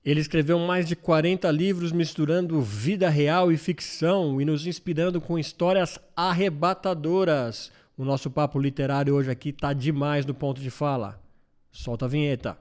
Ele escreveu mais de 40 livros misturando vida real e ficção e nos inspirando com histórias arrebatadoras. O nosso papo literário hoje aqui tá demais no ponto de fala. Solta a vinheta.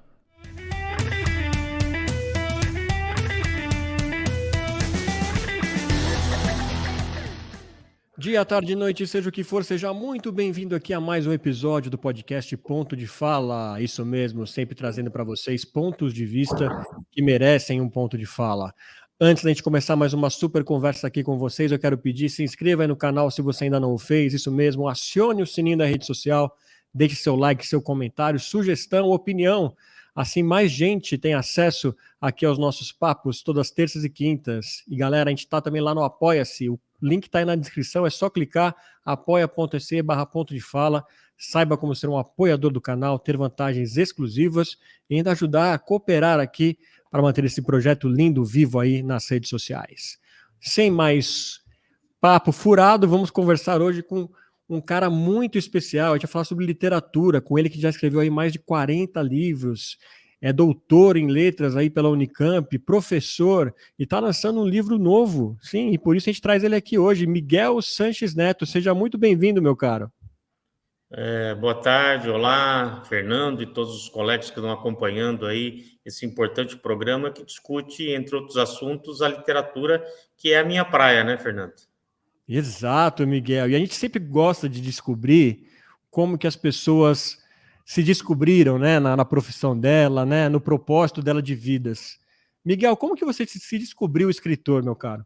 Dia, tarde, noite, seja o que for, seja muito bem-vindo aqui a mais um episódio do podcast Ponto de Fala. Isso mesmo, sempre trazendo para vocês pontos de vista que merecem um ponto de fala. Antes da gente começar mais uma super conversa aqui com vocês, eu quero pedir, se inscreva aí no canal se você ainda não o fez, isso mesmo, acione o sininho da rede social, deixe seu like, seu comentário, sugestão, opinião. Assim mais gente tem acesso aqui aos nossos papos todas terças e quintas. E galera, a gente está também lá no Apoia-se, o link está aí na descrição, é só clicar, apoia.se/ponto de fala, saiba como ser um apoiador do canal, ter vantagens exclusivas e ainda ajudar a cooperar aqui para manter esse projeto lindo, vivo aí nas redes sociais. Sem mais papo furado, vamos conversar hoje com um cara muito especial. A gente vai falar sobre literatura, com ele que já escreveu aí mais de 40 livros, é doutor em letras aí pela Unicamp, professor, e está lançando um livro novo. Sim, e por isso a gente traz ele aqui hoje, Miguel Sanches Neto. Seja muito bem-vindo, meu caro. Boa tarde, olá, Fernando e todos os colegas que estão acompanhando aí esse importante programa que discute, entre outros assuntos, a literatura, que é a minha praia, né, Fernando? Exato, Miguel. E a gente sempre gosta de descobrir como que as pessoas se descobriram, né, na profissão dela, né, no propósito dela de vidas. Miguel, como que você se descobriu escritor, meu caro?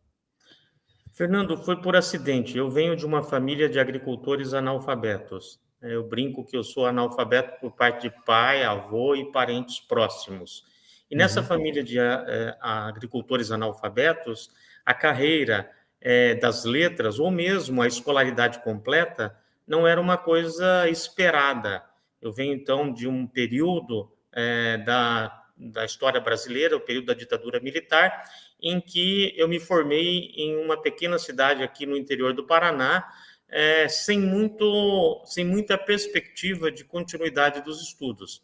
Fernando, foi por acidente. Eu venho de uma família de agricultores analfabetos. Eu brinco que eu sou analfabeto por parte de pai, avô e parentes próximos. E nessa família de agricultores analfabetos, a carreira das letras, ou mesmo a escolaridade completa, não era uma coisa esperada. Eu venho, então, de um período da história brasileira, o período da ditadura militar, em que eu me formei em uma pequena cidade aqui no interior do Paraná, sem muita perspectiva de continuidade dos estudos.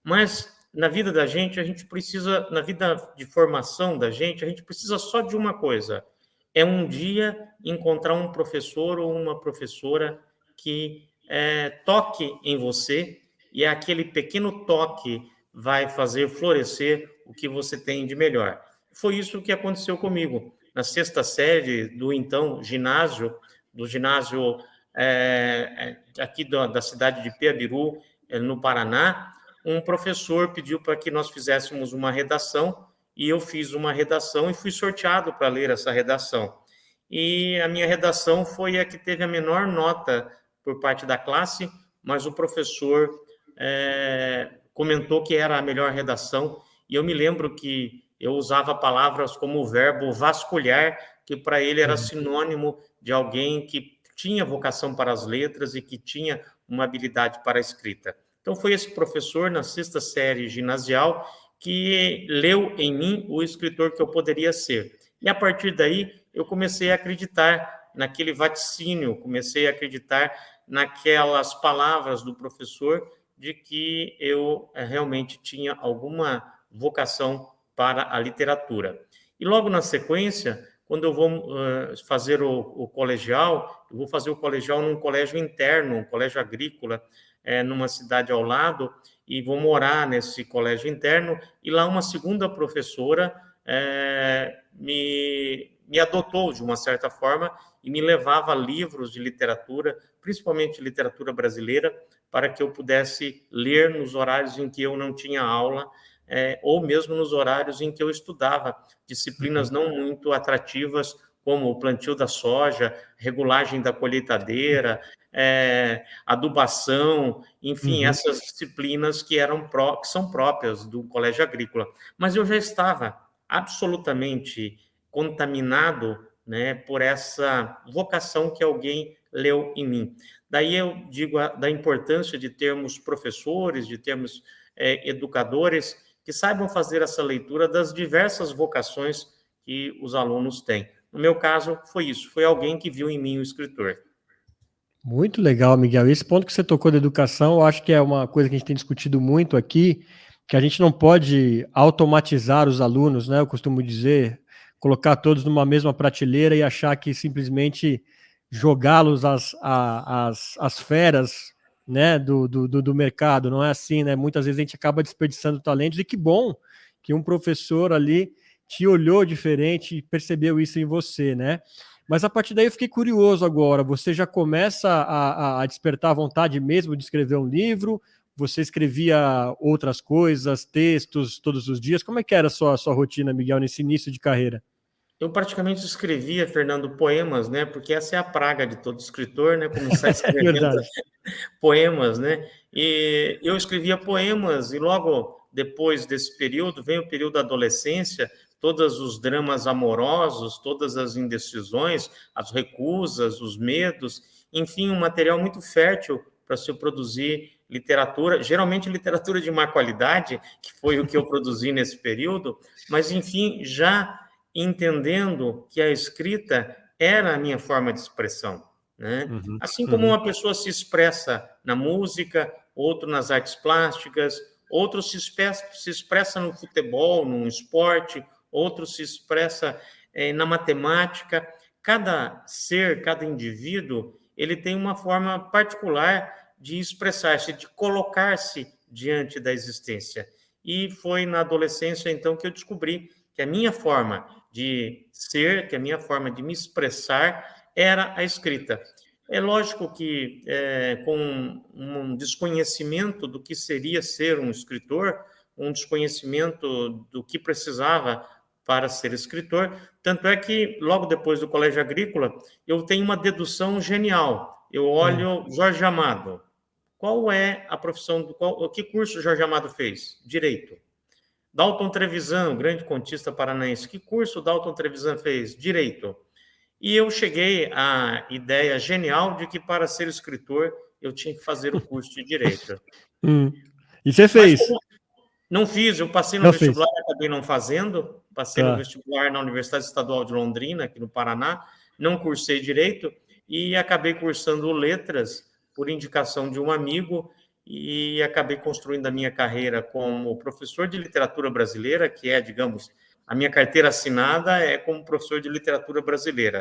Mas na vida da gente, a gente precisa, na vida de formação da gente, a gente precisa só de uma coisa: é um dia encontrar um professor ou uma professora que toque em você, e aquele pequeno toque vai fazer florescer o que você tem de melhor. Foi isso que aconteceu comigo. Na sexta série do então ginásio, aqui da cidade de Piabiru, no Paraná, um professor pediu para que nós fizéssemos uma redação, e eu fiz uma redação e fui sorteado para ler essa redação. E a minha redação foi a que teve a menor nota por parte da classe, mas o professor comentou que era a melhor redação, e eu me lembro que eu usava palavras como o verbo vasculhar, que para ele era sinônimo de alguém que tinha vocação para as letras e que tinha uma habilidade para a escrita. Então, foi esse professor, na sexta série ginasial, que leu em mim o escritor que eu poderia ser. E, a partir daí, eu comecei a acreditar naquele vaticínio, comecei a acreditar naquelas palavras do professor de que eu realmente tinha alguma vocação para a literatura. E logo na sequência, quando eu vou fazer o colegial, eu vou fazer o colegial num colégio interno, um colégio agrícola, numa cidade ao lado, e vou morar nesse colégio interno, e lá uma segunda professora me adotou de uma certa forma e me levava livros de literatura, principalmente literatura brasileira, para que eu pudesse ler nos horários em que eu não tinha aula, ou mesmo nos horários em que eu estudava disciplinas não muito atrativas, como o plantio da soja, regulagem da colheitadeira, adubação, enfim, essas disciplinas que são próprias do colégio agrícola. Mas eu já estava absolutamente contaminado, né, por essa vocação que alguém leu em mim. Daí eu digo da importância de termos professores, de termos educadores que saibam fazer essa leitura das diversas vocações que os alunos têm. No meu caso, foi isso. Foi alguém que viu em mim o escritor. Muito legal, Miguel. Esse ponto que você tocou da educação, eu acho que é uma coisa que a gente tem discutido muito aqui, que a gente não pode automatizar os alunos, né? Eu costumo dizer, colocar todos numa mesma prateleira e achar que simplesmente jogá-los às feras, né, do mercado. Não é assim, né? Muitas vezes a gente acaba desperdiçando talentos, e que bom que um professor ali te olhou diferente e percebeu isso em você, né? Mas a partir daí eu fiquei curioso agora. Você já começa a despertar a vontade mesmo de escrever um livro? Você escrevia outras coisas, textos todos os dias? Como é que era a sua rotina, Miguel, nesse início de carreira? Eu praticamente escrevia, Fernando, poemas, né? Porque essa é a praga de todo escritor, né? Começar É escrevendo verdade. poemas, né? E eu escrevia poemas e logo depois desse período vem o período da adolescência, todos os dramas amorosos, todas as indecisões, as recusas, os medos, enfim, um material muito fértil para se produzir literatura, geralmente literatura de má qualidade, que foi o que eu produzi nesse período, mas enfim, já entendendo que a escrita era a minha forma de expressão, né? Uhum, Assim como uhum, uma pessoa se expressa na música, outro nas artes plásticas, outro se expressa no futebol, no esporte, outro se expressa na matemática. Cada ser, cada indivíduo, ele tem uma forma particular de expressar-se, de colocar-se diante da existência. E foi na adolescência, então, que eu descobri que a minha forma de ser, que a minha forma de me expressar era a escrita. É lógico que, com um desconhecimento do que seria ser um escritor, um desconhecimento do que precisava para ser escritor, tanto é que, logo depois do colégio agrícola, eu tenho uma dedução genial. Eu uhum. olho Jorge Amado. Qual é a profissão, que curso Jorge Amado fez? Direito. Dalton Trevisan, grande contista paranaense, que curso Dalton Trevisan fez? Direito. E eu cheguei à ideia genial de que para ser escritor eu tinha que fazer o curso de Direito. Hum. E você Mas fez? como não fiz, eu passei no Não fez? vestibular, acabei não fazendo, passei no Tá. vestibular na Universidade Estadual de Londrina, aqui no Paraná, não cursei Direito e acabei cursando Letras por indicação de um amigo e acabei construindo a minha carreira como professor de literatura brasileira, que é, digamos, a minha carteira assinada é como professor de literatura brasileira.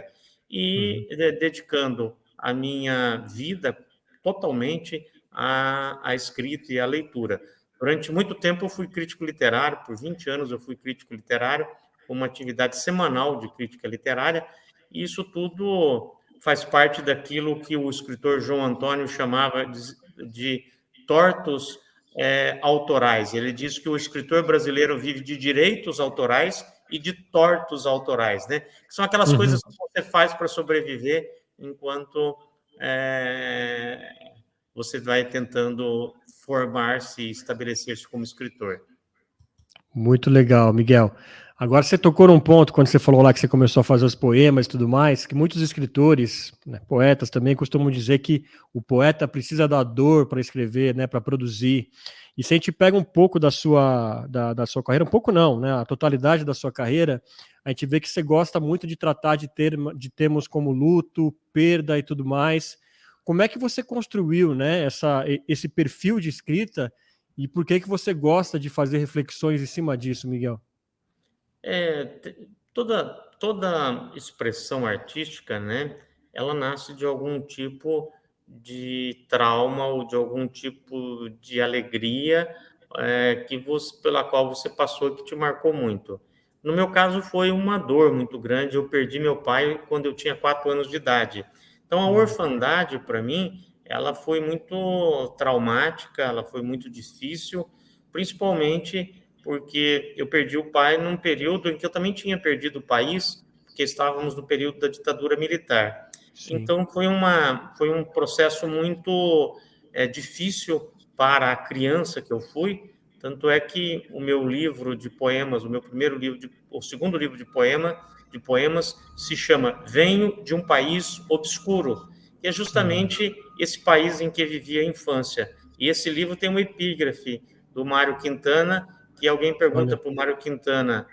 Uhum. E dedicando a minha vida totalmente à escrita e à leitura. Durante muito tempo eu fui crítico literário, por 20 anos eu fui crítico literário, com uma atividade semanal de crítica literária, e isso tudo faz parte daquilo que o escritor João Antônio chamava de tortos autorais. Ele diz que o escritor brasileiro vive de direitos autorais e de tortos autorais, né? Que são aquelas Uhum. coisas que você faz para sobreviver enquanto é, você vai tentando formar-se e estabelecer-se como escritor. Muito legal, Miguel. Agora você tocou num ponto, quando você falou lá que você começou a fazer os poemas e tudo mais, que muitos escritores, né, poetas também, costumam dizer que o poeta precisa da dor para escrever, né, para produzir. E se a gente pega um pouco da sua carreira, um pouco não, né, a totalidade da sua carreira, a gente vê que você gosta muito de tratar de termos como luto, perda e tudo mais. Como é que você construiu, né, esse perfil de escrita? E por que você gosta de fazer reflexões em cima disso, Miguel? É, toda expressão artística, né, ela nasce de algum tipo de trauma ou de algum tipo de alegria pela qual você passou e que te marcou muito. No meu caso, foi uma dor muito grande. Eu perdi meu pai quando eu tinha 4 anos de idade. Então, a Hum, orfandade, para mim, ela foi muito traumática, ela foi muito difícil, principalmente porque eu perdi o pai num período em que eu também tinha perdido o país, porque estávamos no período da ditadura militar. sim. Então, foi um processo muito difícil para a criança que eu fui, tanto é que o meu livro de poemas, o meu primeiro livro, o segundo livro de poemas, se chama Venho de um País Obscuro, que é Hum, justamente esse país em que vivia a infância. E esse livro tem uma epígrafe do Mário Quintana, que alguém pergunta olha. para o Mário Quintana,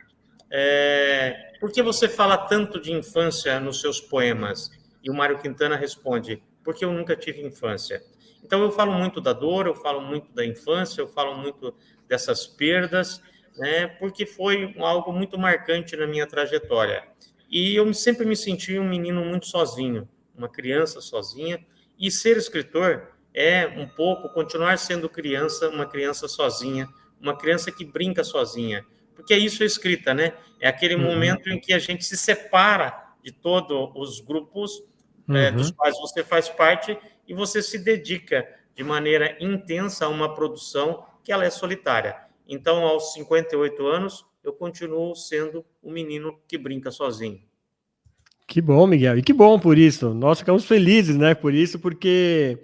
por que você fala tanto de infância nos seus poemas? E o Mário Quintana responde, porque eu nunca tive infância. Então eu falo muito da dor, eu falo muito da infância, eu falo muito dessas perdas, né, porque foi algo muito marcante na minha trajetória. E eu sempre me senti um menino muito sozinho, uma criança sozinha, e ser escritor é um pouco continuar sendo criança, uma criança sozinha, uma criança que brinca sozinha, porque é isso a escrita, né? É aquele momento em que a gente se separa de todos os grupos dos quais você faz parte e você se dedica de maneira intensa a uma produção que ela é solitária. Então, aos 58 anos, eu continuo sendo um menino que brinca sozinho. Que bom, Miguel. E que bom por isso. Nós ficamos felizes, né? Por isso, porque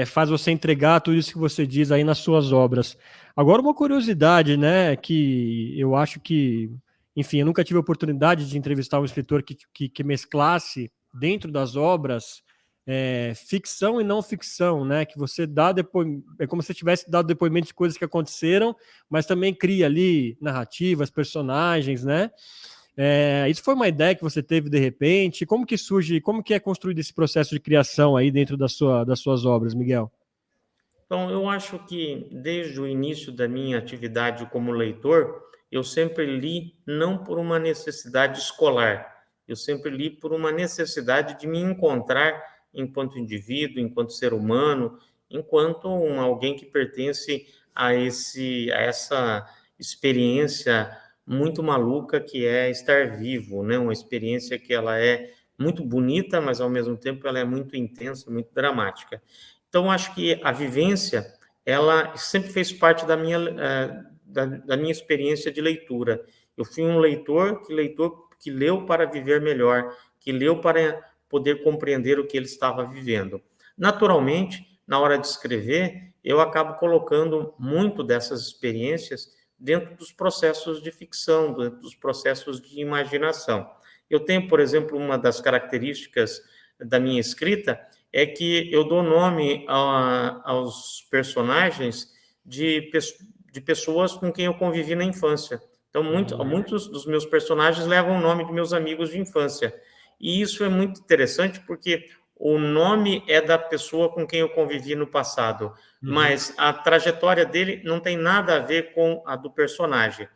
faz você entregar tudo isso que você diz aí nas suas obras. Agora, uma curiosidade, né? Que eu acho que, enfim, eu nunca tive a oportunidade de entrevistar um escritor que mesclasse dentro das obras ficção e não ficção, né? Que você dá depoimento, é como se você tivesse dado depoimento de coisas que aconteceram, mas também cria ali narrativas, personagens, né? Isso foi uma ideia que você teve de repente? Como que surge, como que é construído esse processo de criação aí dentro das suas obras, Miguel? Então, eu acho que desde o início da minha atividade como leitor, eu sempre li não por uma necessidade escolar, eu sempre li por uma necessidade de me encontrar enquanto indivíduo, enquanto ser humano, enquanto alguém que pertence a essa experiência muito maluca que é estar vivo, né? Uma experiência que ela é muito bonita, mas ao mesmo tempo ela é muito intensa, muito dramática. Então, acho que a vivência, ela sempre fez parte da minha experiência de leitura. Eu fui um leitor que leu para viver melhor, que leu para poder compreender o que ele estava vivendo. Naturalmente, na hora de escrever, eu acabo colocando muito dessas experiências dentro dos processos de ficção, dentro dos processos de imaginação. Eu tenho, por exemplo, uma das características da minha escrita é que eu dou nome aos personagens de pessoas com quem eu convivi na infância. Então, muitos dos meus personagens levam o nome de meus amigos de infância. E isso é muito interessante porque o nome é da pessoa com quem eu convivi no passado, mas a trajetória dele não tem nada a ver com a do personagem.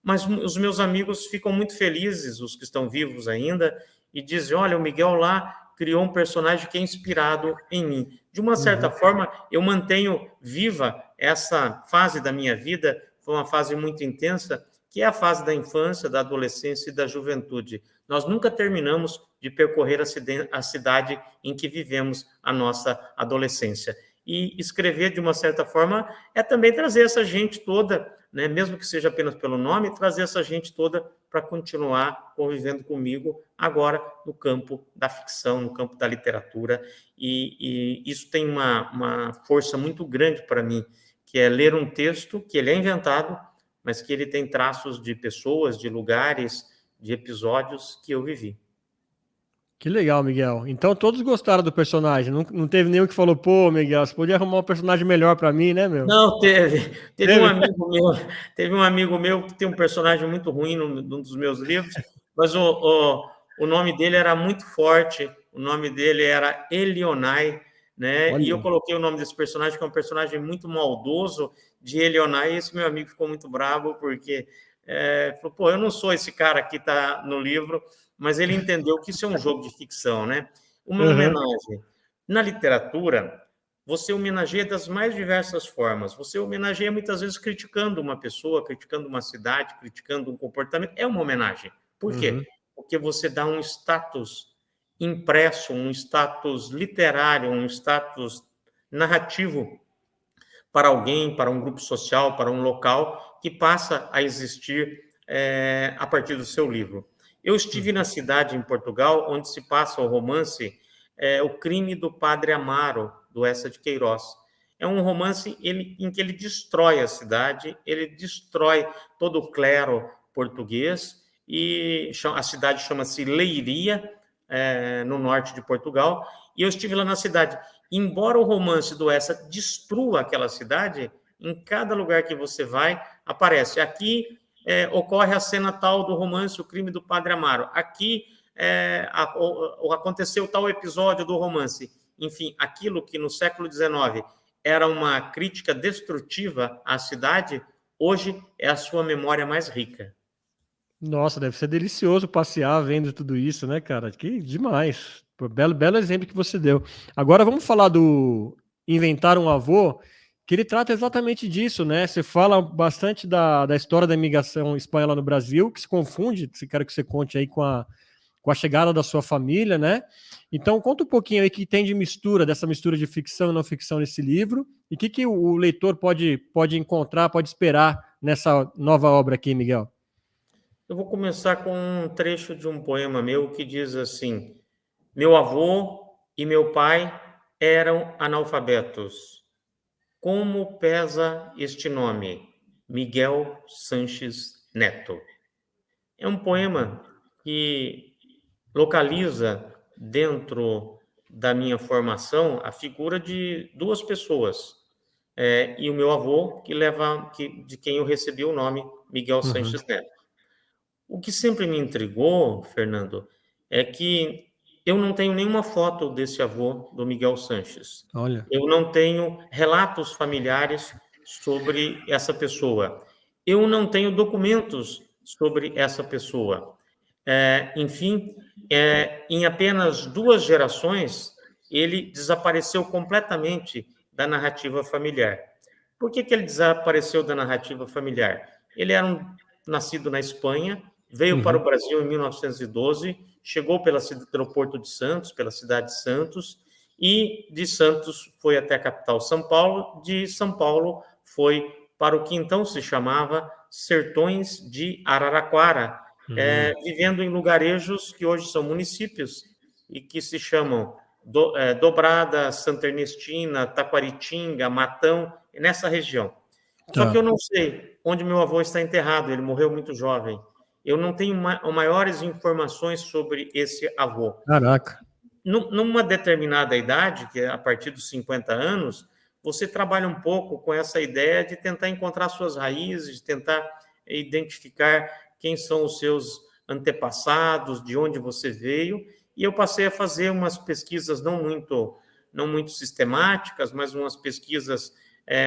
Mas os meus amigos ficam muito felizes, os que estão vivos ainda, e dizem, olha, o Miguel lá criou um personagem que é inspirado em mim. De uma certa forma, eu mantenho viva essa fase da minha vida, foi uma fase muito intensa, que é a fase da infância, da adolescência e da juventude. Nós nunca terminamos de percorrer a cidade em que vivemos a nossa adolescência. E escrever, de uma certa forma, é também trazer essa gente toda, né, mesmo que seja apenas pelo nome, trazer essa gente toda para continuar convivendo comigo agora no campo da ficção, no campo da literatura. E isso tem uma força muito grande para mim, que é ler um texto que ele é inventado, mas que ele tem traços de pessoas, de lugares, de episódios que eu vivi. Que legal, Miguel. Então todos gostaram do personagem. Não teve nenhum que falou, pô, Miguel, você podia arrumar um personagem melhor para mim, né, meu? Não, teve um amigo meu que tem um personagem muito ruim num dos meus livros, mas o nome dele era muito forte, o nome dele era Elionai, né? Olha. E eu coloquei o nome desse personagem, que é um personagem muito maldoso, de Elionai, e esse meu amigo ficou muito bravo, porque falou, pô, eu não sou esse cara que está no livro, mas ele entendeu que isso é um jogo de ficção, né? Uma homenagem. Na literatura, você homenageia das mais diversas formas. Você homenageia muitas vezes criticando uma pessoa, criticando uma cidade, criticando um comportamento. É uma homenagem. Por quê? Porque você dá um status impresso, um status literário, um status narrativo para alguém, para um grupo social, para um local que passa a existir a partir do seu livro. Eu estive na cidade em Portugal onde se passa o romance O Crime do Padre Amaro, do Eça de Queiroz. É um romance em que ele destrói a cidade, ele destrói todo o clero português, e a cidade chama-se Leiria, no norte de Portugal, e eu estive lá na cidade. Embora o romance do Eça destrua aquela cidade, em cada lugar que você vai, aparece. Aqui ocorre a cena tal do romance O Crime do Padre Amaro. Aqui aconteceu tal episódio do romance. Enfim, aquilo que no século XIX era uma crítica destrutiva à cidade, hoje é a sua memória mais rica. Nossa, deve ser delicioso passear vendo tudo isso, né, cara? Que demais. Pô, belo exemplo que você deu. Agora vamos falar do Inventar um Avô, que ele trata exatamente disso, né? Você fala bastante da história da imigração espanhola no Brasil, que se confunde, se quero que você conte aí com a chegada da sua família, né? Então, conta um pouquinho aí o que tem de mistura, dessa mistura de ficção e não ficção nesse livro, e o que o leitor pode encontrar, pode esperar nessa nova obra aqui, Miguel. Eu vou começar com um trecho de um poema meu que diz assim: meu avô e meu pai eram analfabetos. Como pesa este nome? Miguel Sanches Neto. É um poema que localiza dentro da minha formação a figura de duas pessoas. E o meu avô, de quem eu recebi o nome Miguel Uhum. Sanches Neto. O que sempre me intrigou, Fernando, é que eu não tenho nenhuma foto desse avô, do Miguel Sanches. Olha. Eu não tenho relatos familiares sobre essa pessoa. Eu não tenho documentos sobre essa pessoa. Enfim, em apenas 2 gerações, ele desapareceu completamente da narrativa familiar. Por que ele desapareceu da narrativa familiar? Ele era nascido na Espanha, veio para o Uhum. Brasil em 1912, chegou pelo Porto de Santos, pela cidade de Santos, e de Santos foi até a capital São Paulo, de São Paulo foi para o que então se chamava Sertões de Araraquara, vivendo em lugarejos que hoje são municípios e que se chamam Dobrada, Santa Ernestina, Taquaritinga, Matão, nessa região. Só que Tá. eu não sei onde meu avô está enterrado, ele morreu muito jovem. Eu não tenho maiores informações sobre esse avô. Caraca. Numa determinada idade, que é a partir dos 50 anos, você trabalha um pouco com essa ideia de tentar encontrar suas raízes, de tentar identificar quem são os seus antepassados, de onde você veio, e eu passei a fazer umas pesquisas não muito sistemáticas, mas umas pesquisas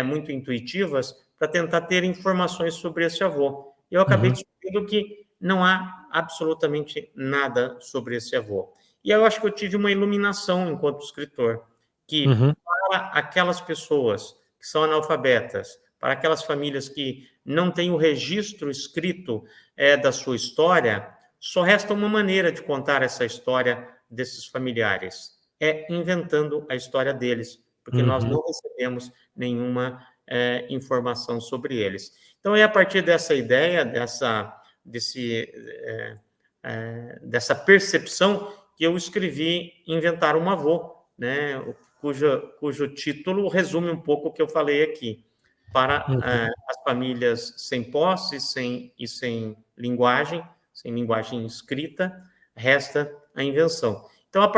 muito intuitivas para tentar ter informações sobre esse avô. Eu acabei Uhum. descobrindo que não há absolutamente nada sobre esse avô. E eu acho que eu tive uma iluminação enquanto escritor, que Uhum. para aquelas pessoas que são analfabetas, para aquelas famílias que não têm o registro escrito da sua história, só resta uma maneira de contar essa história desses familiares, é inventando a história deles, porque nós Uhum. não recebemos nenhuma informação sobre eles. Então, é a partir dessa ideia, dessa percepção, que eu escrevi Inventar um Avô, né, cujo título resume um pouco o que eu falei aqui. Para Uhum. as famílias sem posse sem linguagem escrita, resta a invenção. Então,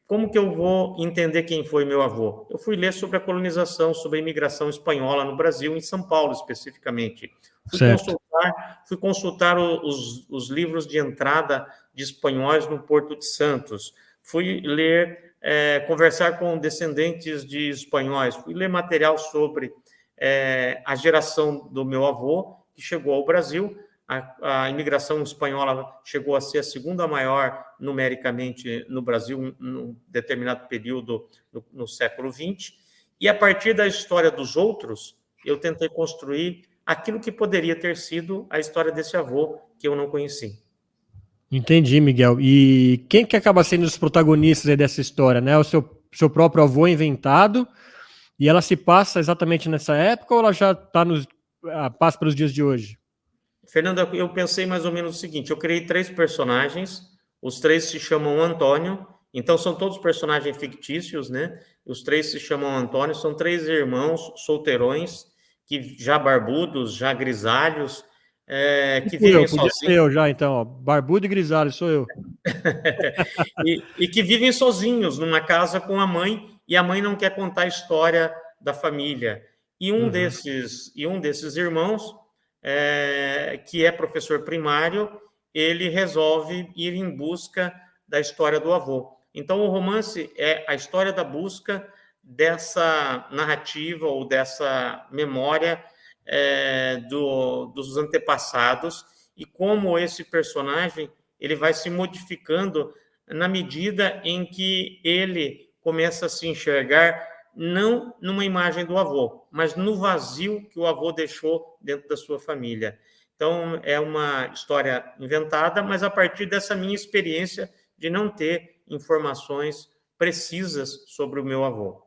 como que eu vou entender quem foi meu avô? Eu fui ler sobre a colonização, sobre a imigração espanhola no Brasil, em São Paulo especificamente. Certo. Fui consultar os livros de entrada de espanhóis no Porto de Santos. Fui ler, conversar com descendentes de espanhóis. Fui ler material sobre a geração do meu avô, que chegou ao Brasil. A imigração espanhola chegou a ser a segunda maior numericamente no Brasil, num determinado período no século XX. E a partir da história dos outros, eu tentei construir aquilo que poderia ter sido a história desse avô que eu não conheci. Entendi, Miguel. E quem que acaba sendo os protagonistas aí dessa história, né? O seu próprio avô inventado, e ela se passa exatamente nessa época ou ela já está passa pelos dias de hoje? Fernanda, eu pensei mais ou menos o seguinte: eu criei 3 personagens, os 3 se chamam Antônio, então são todos personagens fictícios, né? Os 3 se chamam Antônio, são 3 irmãos solteirões, que já barbudos, já grisalhos, que Tipo eu, vivem podia ser sozinhos. eu já, então, ó. Barbudo e grisalho, sou eu. E que vivem sozinhos numa casa com a mãe, e a mãe não quer contar a história da família. Uhum. E um desses irmãos, que é professor primário, ele resolve ir em busca da história do avô. Então, o romance é a história da busca dessa narrativa ou dessa memória dos antepassados e como esse personagem ele vai se modificando na medida em que ele começa a se enxergar não numa imagem do avô, mas no vazio que o avô deixou dentro da sua família. Então, é uma história inventada, mas a partir dessa minha experiência de não ter informações precisas sobre o meu avô.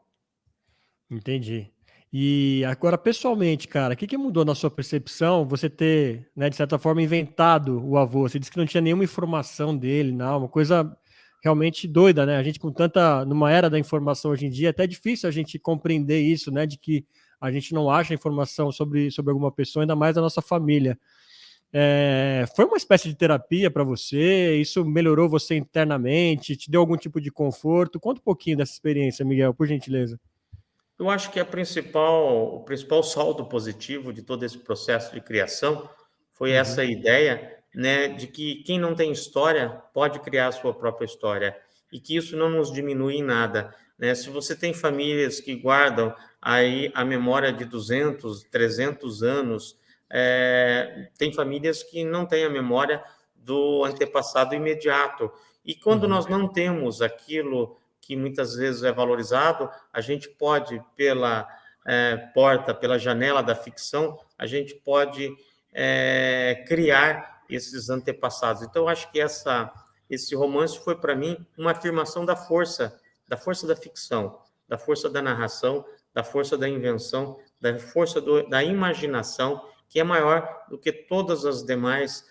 Entendi. E agora, pessoalmente, cara, o que que mudou na sua percepção você ter, né, de certa forma, inventado o avô? Você disse que não tinha nenhuma informação dele, não, uma coisa realmente doida, né? A gente com tanta, numa era da informação hoje em dia, é até difícil a gente compreender isso, né, de que a gente não acha informação sobre alguma pessoa, ainda mais da nossa família. Foi uma espécie de terapia para você? Isso melhorou você internamente? Te deu algum tipo de conforto? Conta um pouquinho dessa experiência, Miguel, por gentileza. Eu acho que o principal saldo positivo de todo esse processo de criação foi Uhum. essa ideia, né, de que quem não tem história pode criar a sua própria história e que isso não nos diminui em nada, né? Se você tem famílias que guardam aí a memória de 200, 300 anos, tem famílias que não têm a memória do antepassado imediato. E quando Uhum. nós não temos aquilo que muitas vezes é valorizado, a gente pode, pela porta, pela janela da ficção, a gente pode criar esses antepassados. Então, eu acho que esse romance foi, para mim, uma afirmação da força da ficção, da força da narração, da força da invenção, da força da imaginação, que é maior do que todas as demais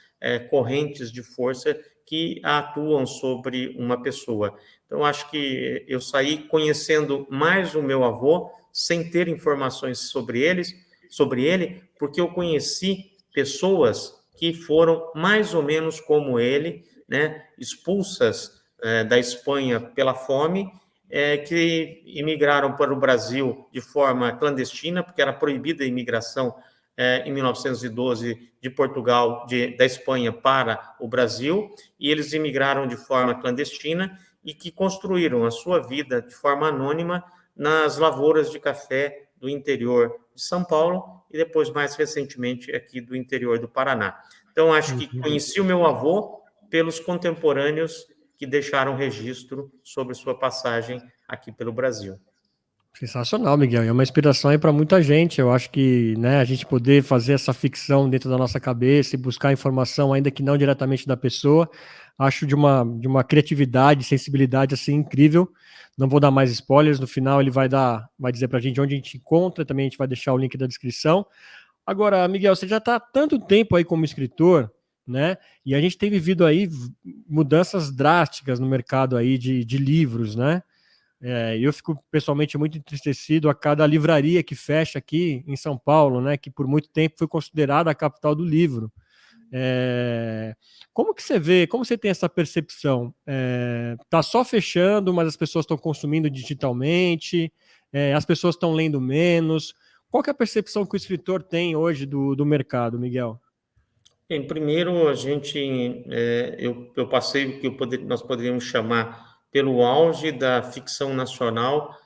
correntes de força que atuam sobre uma pessoa. Então, acho que eu saí conhecendo mais o meu avô, sem ter informações sobre ele, porque eu conheci pessoas que foram mais ou menos como ele, né, expulsas da Espanha pela fome, que imigraram para o Brasil de forma clandestina, porque era proibida a imigração em 1912 de Portugal, da Espanha para o Brasil, e eles imigraram de forma clandestina e que construíram a sua vida de forma anônima nas lavouras de café do interior de São Paulo e depois, mais recentemente, aqui do interior do Paraná. Então, acho que Uhum. conheci o meu avô pelos contemporâneos que deixaram registro sobre sua passagem aqui pelo Brasil. Sensacional, Miguel. É uma inspiração aí para muita gente. Eu acho que, né, a gente poder fazer essa ficção dentro da nossa cabeça e buscar informação, ainda que não diretamente da pessoa, acho de uma criatividade, sensibilidade assim incrível. Não vou dar mais spoilers. No final ele vai dizer para a gente onde a gente encontra. Também a gente vai deixar o link da descrição. Agora, Miguel, você já está há tanto tempo aí como escritor, né? E a gente tem vivido aí mudanças drásticas no mercado aí de livros, né? Eu fico pessoalmente muito entristecido a cada livraria que fecha aqui em São Paulo, né, que por muito tempo foi considerada a capital do livro. Como que você vê, como você tem essa percepção? Tá só fechando, mas as pessoas estão consumindo digitalmente, as pessoas estão lendo menos. Qual que é a percepção que o escritor tem hoje do mercado, Miguel? Bem, primeiro, eu passei o que nós poderíamos chamar pelo auge da ficção nacional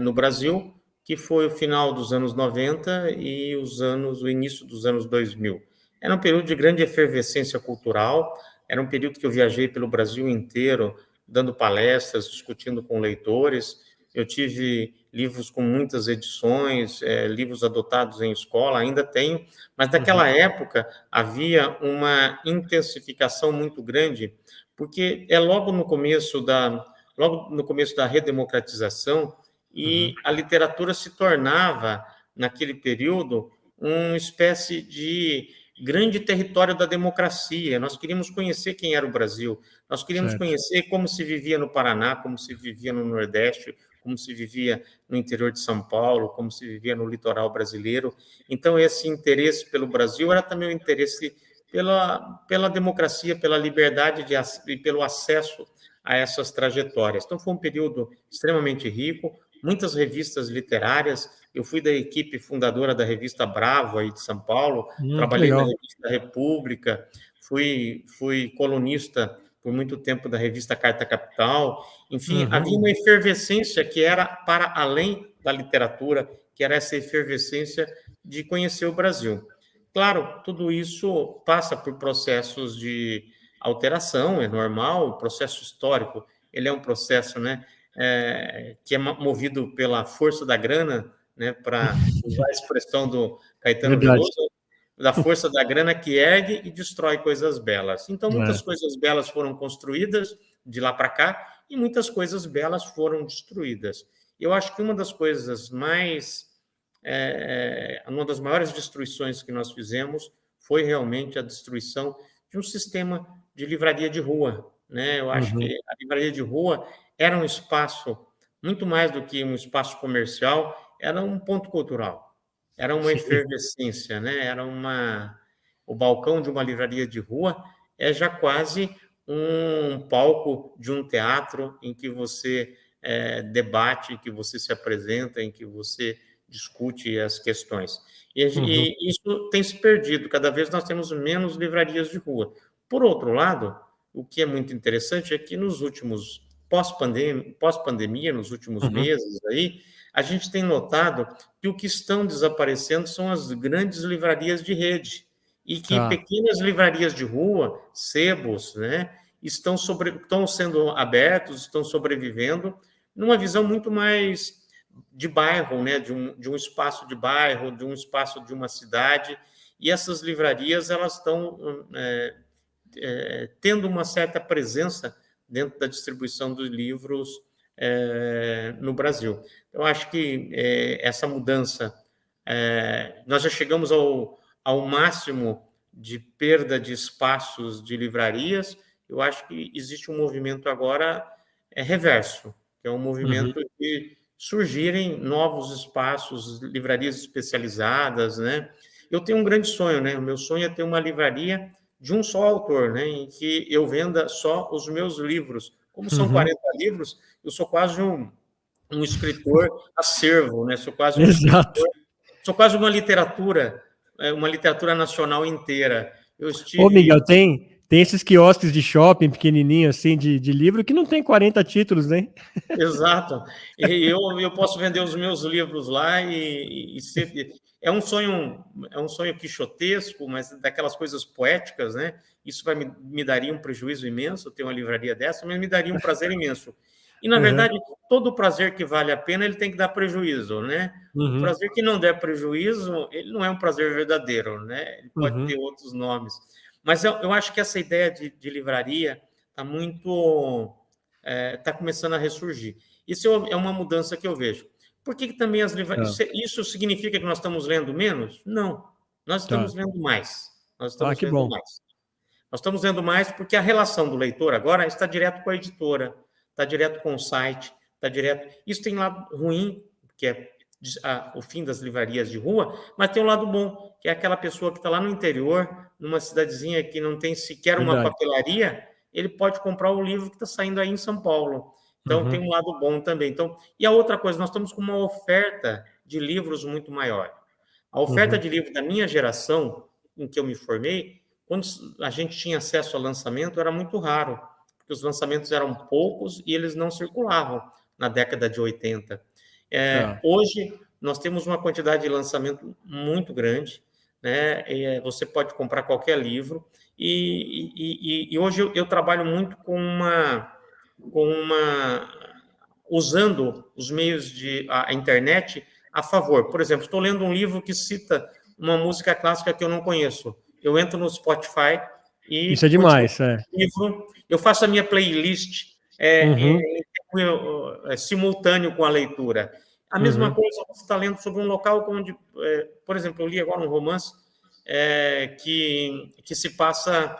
no Brasil, que foi o final dos anos 90 e o início dos anos 2000. Era um período de grande efervescência cultural, era um período que eu viajei pelo Brasil inteiro, dando palestras, discutindo com leitores. Eu tive livros com muitas edições, livros adotados em escola, ainda tenho, mas Uhum. naquela época havia uma intensificação muito grande, porque é logo no começo da redemocratização, Uhum. e a literatura se tornava, naquele período, uma espécie de grande território da democracia. Nós queríamos conhecer quem era o Brasil, nós queríamos Certo. conhecer como se vivia no Paraná, como se vivia no Nordeste, como se vivia no interior de São Paulo, como se vivia no litoral brasileiro. Então, esse interesse pelo Brasil era também o interesse pela democracia, pela liberdade e pelo acesso a essas trajetórias. Então, foi um período extremamente rico, muitas revistas literárias. Eu fui da equipe fundadora da revista Bravo, aí de São Paulo, Que trabalhei na legal. revista República, fui colunista por muito tempo da revista Carta Capital. Enfim, Uhum. havia uma efervescência que era para além da literatura, que era essa efervescência de conhecer o Brasil. Claro, tudo isso passa por processos de alteração, é normal, o processo histórico, ele é um processo, né, que é movido pela força da grana, né, para usar a expressão do Caetano Verdade. Veloso, da força da grana que ergue e destrói coisas belas. Então, muitas coisas belas foram construídas de lá para cá e muitas coisas belas foram destruídas. Eu acho que uma das coisas uma das maiores destruições que nós fizemos foi realmente a destruição de um sistema de livraria de rua, né? Eu acho que a livraria de rua era um espaço muito mais do que um espaço comercial, era um ponto cultural, era uma efervescência, né? O balcão de uma livraria de rua é já quase um palco de um teatro em que você debate, em que você se apresenta, em que você discute as questões. E isso tem se perdido, cada vez nós temos menos livrarias de rua. Por outro lado, o que é muito interessante é que nos últimos pós-pandemia, nos últimos meses aí, a gente tem notado que o que estão desaparecendo são as grandes livrarias de rede e que pequenas livrarias de rua, sebos, né, estão sendo abertos, estão sobrevivendo numa visão muito mais de bairro, né, de um espaço de bairro, de um espaço de uma cidade, e essas livrarias elas estão tendo uma certa presença dentro da distribuição dos livros no Brasil. Eu acho que essa mudança, nós já chegamos ao máximo de perda de espaços de livrarias. Eu acho que existe um movimento agora reverso, que é um movimento de surgirem novos espaços, livrarias especializadas, né? Eu tenho um grande sonho, né? O meu sonho é ter uma livraria de um só autor, né? Em que eu venda só os meus livros. Como são 40 livros, eu sou quase um escritor acervo, né? Sou quase um Exato. escritor, sou quase uma literatura nacional inteira. Ô, Miguel, tem esses quiosques de shopping pequenininho, assim, de livro, que não tem 40 títulos, né? Exato. E eu posso vender os meus livros lá e sempre... É um sonho quixotesco, mas daquelas coisas poéticas, né? Isso me daria um prejuízo imenso ter uma livraria dessa, mas me daria um prazer imenso. E, na verdade, todo prazer que vale a pena, ele tem que dar prejuízo, né? O prazer que não der prejuízo, ele não é um prazer verdadeiro, né? Ele pode ter outros nomes. Mas eu acho que essa ideia de livraria está começando a ressurgir. Isso é uma mudança que eu vejo. Por que também as livrarias... Isso significa que nós estamos lendo menos? Não. Nós estamos lendo mais. Nós estamos lendo mais. Nós estamos lendo mais porque a relação do leitor agora está direto com a editora, está direto com o site, está direto... Isso tem um lado ruim, que é o fim das livrarias de rua, mas tem um lado bom, que é aquela pessoa que está lá no interior, numa cidadezinha que não tem sequer uma papelaria, ele pode comprar o livro que está saindo aí em São Paulo. Então, tem um lado bom também. Então, e a outra coisa, nós estamos com uma oferta de livros muito maior. A oferta de livro da minha geração, em que eu me formei, quando a gente tinha acesso ao lançamento, era muito raro, porque os lançamentos eram poucos e eles não circulavam na década de 80. Hoje, nós temos uma quantidade de lançamento muito grande, né? Você pode comprar qualquer livro, e hoje eu trabalho muito usando os meios a internet a favor. Por exemplo, estou lendo um livro que cita uma música clássica que eu não conheço. Eu entro no Spotify e... Isso é demais, eu faço a minha playlist simultâneo com a leitura. A mesma coisa, você está lendo sobre um local onde, por exemplo, eu li agora um romance que se passa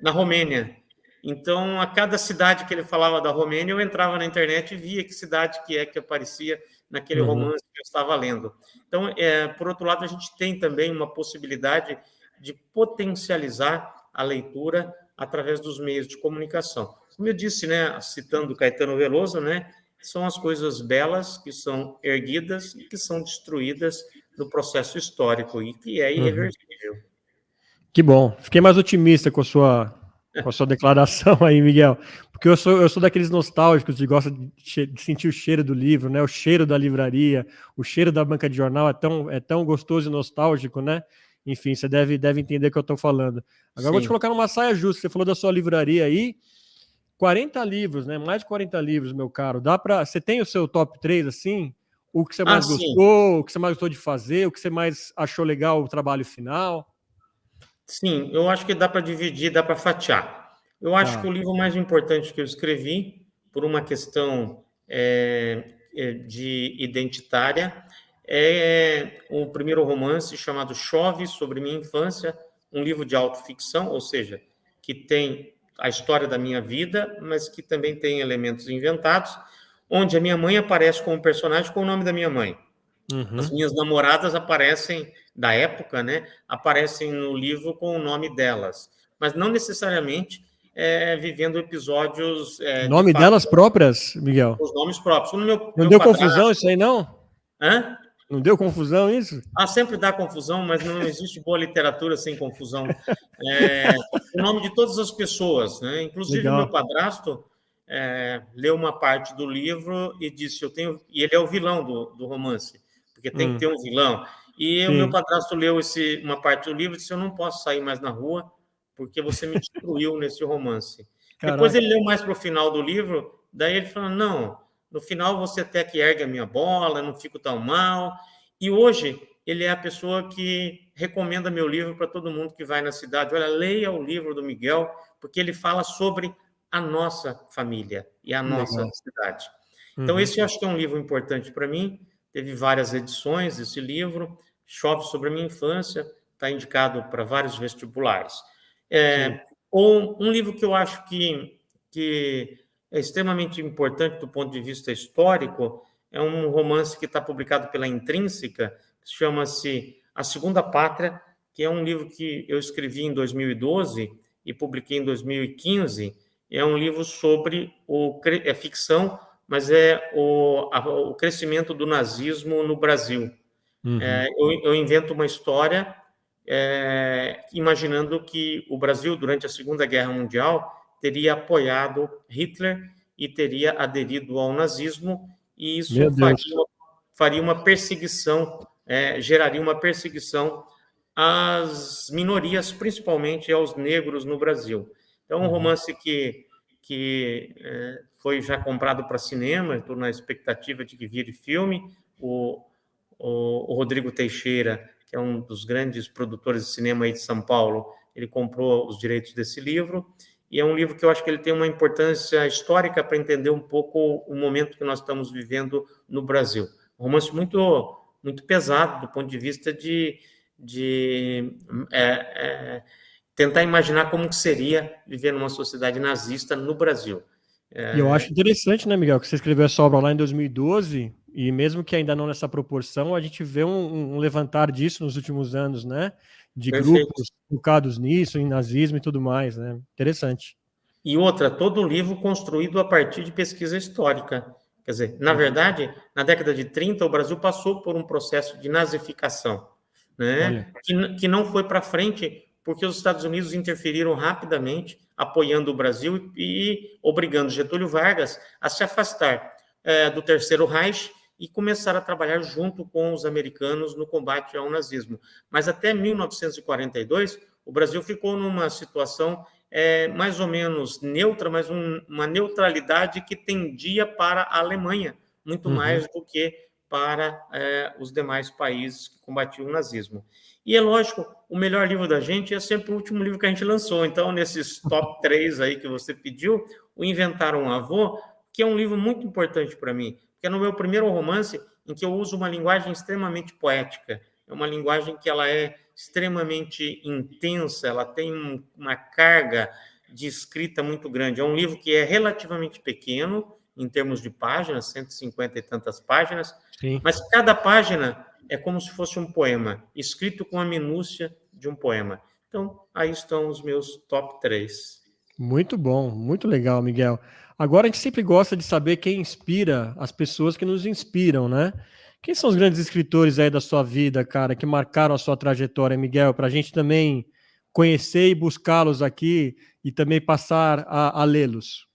na Romênia. Então, a cada cidade que ele falava da Romênia, eu entrava na internet e via que cidade que aparecia naquele romance que eu estava lendo. Então, por outro lado, a gente tem também uma possibilidade de potencializar a leitura através dos meios de comunicação. Como eu disse, né, citando Caetano Veloso, né, são as coisas belas que são erguidas e que são destruídas no processo histórico e que é irreversível. Que bom. Fiquei mais otimista com a sua com a sua declaração aí, Miguel. Porque eu sou daqueles nostálgicos que gostam de sentir o cheiro do livro, né? O cheiro da livraria, o cheiro da banca de jornal é tão gostoso e nostálgico, né? Enfim, você deve entender o que eu estou falando. Agora eu vou te Sim. colocar numa saia justa. Você falou da sua livraria aí. 40 livros, né? Mais de 40 livros, meu caro. Você tem o seu top 3, assim? O que você mais Sim. gostou, o que você mais gostou de fazer, o que você mais achou legal o trabalho final? Sim, eu acho que dá para dividir, dá para fatiar. Eu acho que Tá. o livro mais importante que eu escrevi, por uma questão de identitária, é o primeiro romance chamado Chove sobre minha infância, um livro de autoficção, ou seja, que tem a história da minha vida, mas que também tem elementos inventados, onde a minha mãe aparece como personagem com o nome da minha mãe. As Uhum. minhas namoradas aparecem, da época, né? Aparecem no livro com o nome delas, mas não necessariamente vivendo episódios de Nome fato, delas próprias, Miguel? os nomes próprios. No Não meu deu confusão padrasto. isso aí, não? Hã? Não deu confusão isso? Sempre dá confusão, mas não existe boa literatura sem confusão. É, o nome de todas as pessoas, né? Inclusive o meu Legal. padrasto leu uma parte do livro e disse: "Eu tenho", e ele é o vilão do romance, porque tem que ter um vilão. E o meu Sim. padrasto leu uma parte do livro e disse: "Eu não posso sair mais na rua porque você me destruiu nesse romance". Depois Caraca. ele leu mais para o final do livro, daí ele falou: "Não, no final você até que ergue a minha bola, eu não fico tão mal". E hoje ele é a pessoa que recomenda meu livro para todo mundo que vai na cidade. Olha, leia o livro do Miguel, porque ele fala sobre a nossa família e a nossa Legal. cidade. Então, Uhum. esse eu acho que é um livro importante para mim. Teve várias edições esse livro. Chove sobre a minha infância, está indicado para vários vestibulares. Sim. Ou um livro que eu acho que é extremamente importante do ponto de vista histórico, é um romance que está publicado pela Intrínseca, que chama-se A Segunda Pátria, que é um livro que eu escrevi em 2012 e publiquei em 2015. É um livro sobre ficção, mas é o crescimento do nazismo no Brasil. Uhum. Eu invento uma história imaginando que o Brasil, durante a Segunda Guerra Mundial, teria apoiado Hitler e teria aderido ao nazismo, e isso Meu Deus. faria uma perseguição, geraria uma perseguição às minorias, principalmente aos negros no Brasil. Então, um Uhum. romance que foi já comprado para cinema, estou na expectativa de que vire filme. O Rodrigo Teixeira, que é um dos grandes produtores de cinema aí de São Paulo, ele comprou os direitos desse livro, e é um livro que eu acho que ele tem uma importância histórica para entender um pouco o momento que nós estamos vivendo no Brasil. Um romance muito pesado do ponto de vista de tentar imaginar como que seria viver numa sociedade nazista no Brasil. E eu acho interessante, né, Miguel, que você escreveu essa obra lá em 2012, e mesmo que ainda não nessa proporção, a gente vê um levantar disso nos últimos anos, né? De Perfeito. grupos focados nisso, em nazismo e tudo mais, né? Interessante. E outra, todo o livro construído a partir de pesquisa histórica. Quer dizer, na Uhum. verdade, na década de 30, o Brasil passou por um processo de nazificação, Olha. né? Que não foi para frente porque os Estados Unidos interferiram rapidamente, apoiando o Brasil e obrigando Getúlio Vargas a se afastar do Terceiro Reich e começar a trabalhar junto com os americanos no combate ao nazismo. Mas até 1942, o Brasil ficou numa situação mais ou menos neutra, mas uma neutralidade que tendia para a Alemanha, muito Uhum. mais do que para os demais países que combatiam o nazismo. E é lógico, o melhor livro da gente é sempre o último livro que a gente lançou. Então, nesses top 3 aí que você pediu, o Inventar um Avô, que é um livro muito importante para mim, porque é no meu primeiro romance em que eu uso uma linguagem extremamente poética. É uma linguagem que ela é extremamente intensa, ela tem uma carga de escrita muito grande. É um livro que é relativamente pequeno, em termos de páginas, 150 e tantas páginas, Sim. mas cada página é como se fosse um poema, escrito com a minúcia de um poema. Então, aí estão os meus top 3. Muito bom, muito legal, Miguel. Agora a gente sempre gosta de saber quem inspira as pessoas que nos inspiram, né? Quem são os grandes escritores aí da sua vida, cara, que marcaram a sua trajetória, Miguel, para a gente também conhecer e buscá-los aqui e também passar a lê-los?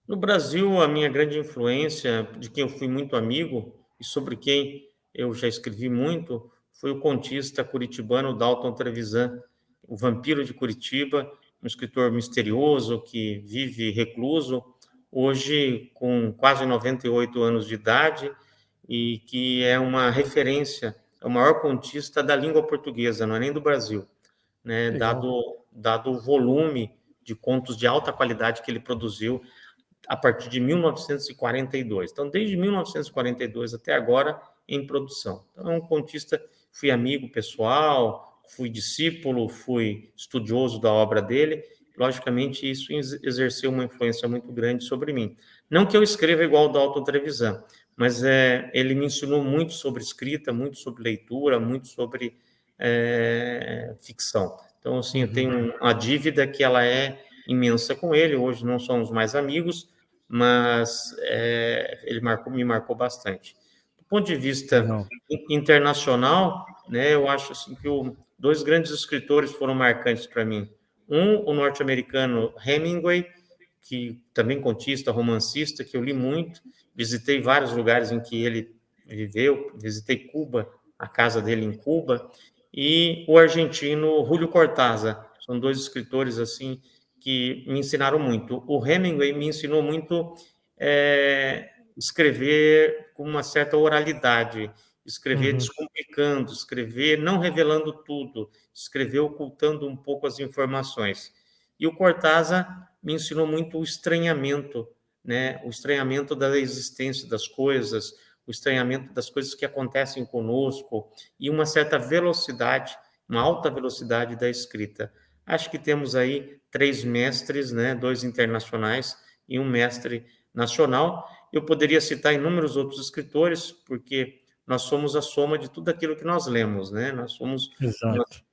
No Brasil, a minha grande influência, de quem eu fui muito amigo e sobre quem eu já escrevi muito, foi o contista curitibano Dalton Trevisan, o Vampiro de Curitiba, um escritor misterioso que vive recluso, hoje com quase 98 anos de idade, e que é uma referência, é o maior contista da língua portuguesa, não é nem do Brasil, né? Dado o volume de contos de alta qualidade que ele produziu a partir de 1942. Então, desde 1942 até agora, em produção. Então, é um contista, fui amigo pessoal, fui discípulo, fui estudioso da obra dele. Logicamente, isso exerceu uma influência muito grande sobre mim. Não que eu escreva igual o Dalton Trevisan, mas ele me ensinou muito sobre escrita, muito sobre leitura, muito sobre ficção. Então, assim, eu tenho uma dívida que ela é imensa com ele. Hoje não somos mais amigos, mas ele me marcou bastante. Do ponto de vista internacional, né, eu acho assim, que dois grandes escritores foram marcantes para mim. O norte-americano Hemingway, que também contista, romancista, que eu li muito, visitei vários lugares em que ele viveu, visitei Cuba, a casa dele em Cuba, e o argentino Julio Cortázar. São dois escritores assim que me ensinaram muito. O Hemingway me ensinou muito escrever com uma certa oralidade, escrever descomplicando, escrever não revelando tudo, escrever ocultando um pouco as informações. E o Cortázar me ensinou muito o estranhamento, né? O estranhamento da existência das coisas, o estranhamento das coisas que acontecem conosco e uma certa velocidade, uma alta velocidade da escrita. Acho que temos aí 3 mestres, né? 2 internacionais e um mestre nacional. Eu poderia citar inúmeros outros escritores, porque nós somos a soma de tudo aquilo que nós lemos, né? Nós somos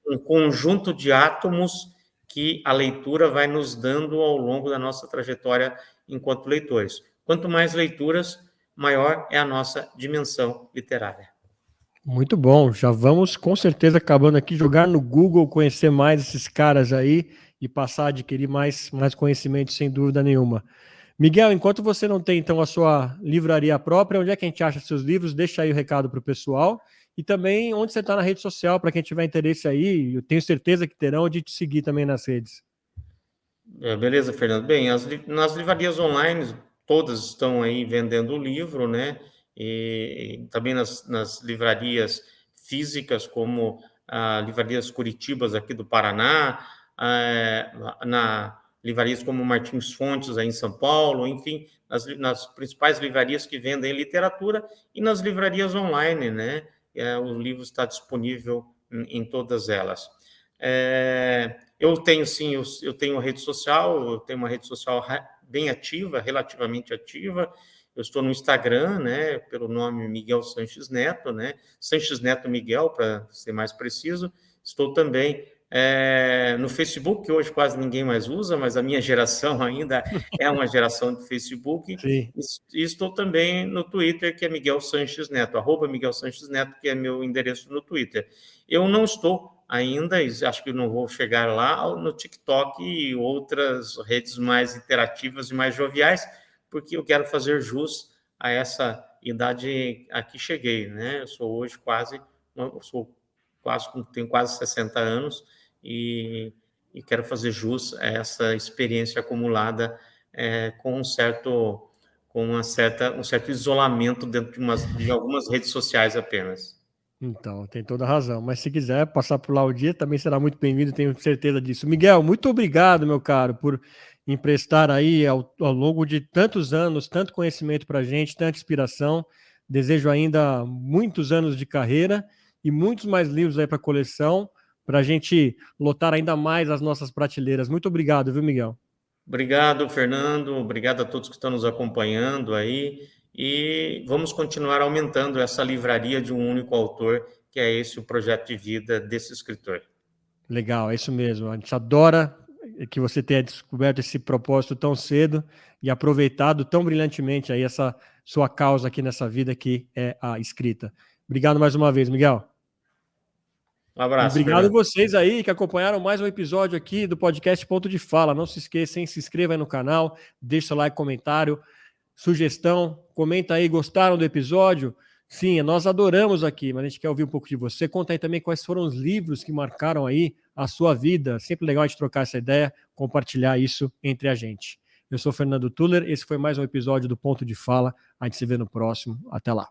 um conjunto de átomos que a leitura vai nos dando ao longo da nossa trajetória enquanto leitores. Quanto mais leituras, maior é a nossa dimensão literária. Muito bom, já vamos com certeza acabando aqui, jogar no Google, conhecer mais esses caras aí e passar a adquirir mais conhecimento, sem dúvida nenhuma. Miguel, enquanto você não tem então a sua livraria própria, onde é que a gente acha seus livros? Deixa aí o recado para o pessoal e também onde você está na rede social, para quem tiver interesse aí, eu tenho certeza que terão de te seguir também nas redes. Beleza, Fernando. Bem, nas livrarias online, todas estão aí vendendo o livro, né? E também nas livrarias físicas, como livrarias Curitibas aqui do Paraná, na livrarias como Martins Fontes aí em São Paulo, enfim, nas principais livrarias que vendem literatura e nas livrarias online, né? O livro está disponível em todas elas. Eu tenho, sim, eu tenho uma rede social, bem ativa, relativamente ativa. Eu estou no Instagram, né, pelo nome Miguel Sanches Neto, né, Sanches Neto Miguel, para ser mais preciso. Estou também no Facebook, que hoje quase ninguém mais usa, mas a minha geração ainda é uma geração de Facebook. Sim. E estou também no Twitter, que é Miguel Sanches Neto, @Miguel Sanches Neto, que é meu endereço no Twitter. Eu não estou ainda, acho que não vou chegar lá, no TikTok e outras redes mais interativas e mais joviais, porque eu quero fazer jus a essa idade a que cheguei, né? Eu sou hoje tenho quase 60 anos e quero fazer jus a essa experiência acumulada com um certo isolamento dentro de algumas redes sociais apenas. Então, tem toda a razão. Mas se quiser passar por lá o dia, também será muito bem-vindo, tenho certeza disso. Miguel, muito obrigado, meu caro, por emprestar aí ao longo de tantos anos, tanto conhecimento para a gente, tanta inspiração. Desejo ainda muitos anos de carreira e muitos mais livros aí para a coleção, para a gente lotar ainda mais as nossas prateleiras. Muito obrigado, viu, Miguel? Obrigado, Fernando. Obrigado a todos que estão nos acompanhando aí. E vamos continuar aumentando essa livraria de um único autor, que é esse o projeto de vida desse escritor. Legal, é isso mesmo. A gente adora que você tenha descoberto esse propósito tão cedo e aproveitado tão brilhantemente aí essa sua causa aqui nessa vida, que é a escrita. Obrigado mais uma vez, Miguel. Um E abraço, obrigado a Fernando. vocês aí que acompanharam mais um episódio aqui do podcast Ponto de Fala. Não se esqueçam, se inscreva aí no canal, deixa seu like, comentário, sugestão, comenta aí, gostaram do episódio? Sim, nós adoramos aqui, mas a gente quer ouvir um pouco de você. Conta aí também quais foram os livros que marcaram aí a sua vida. Sempre legal a gente trocar essa ideia, compartilhar isso entre a gente. Eu sou Fernando Tuller, esse foi mais um episódio do Ponto de Fala. A gente se vê no próximo. Até lá.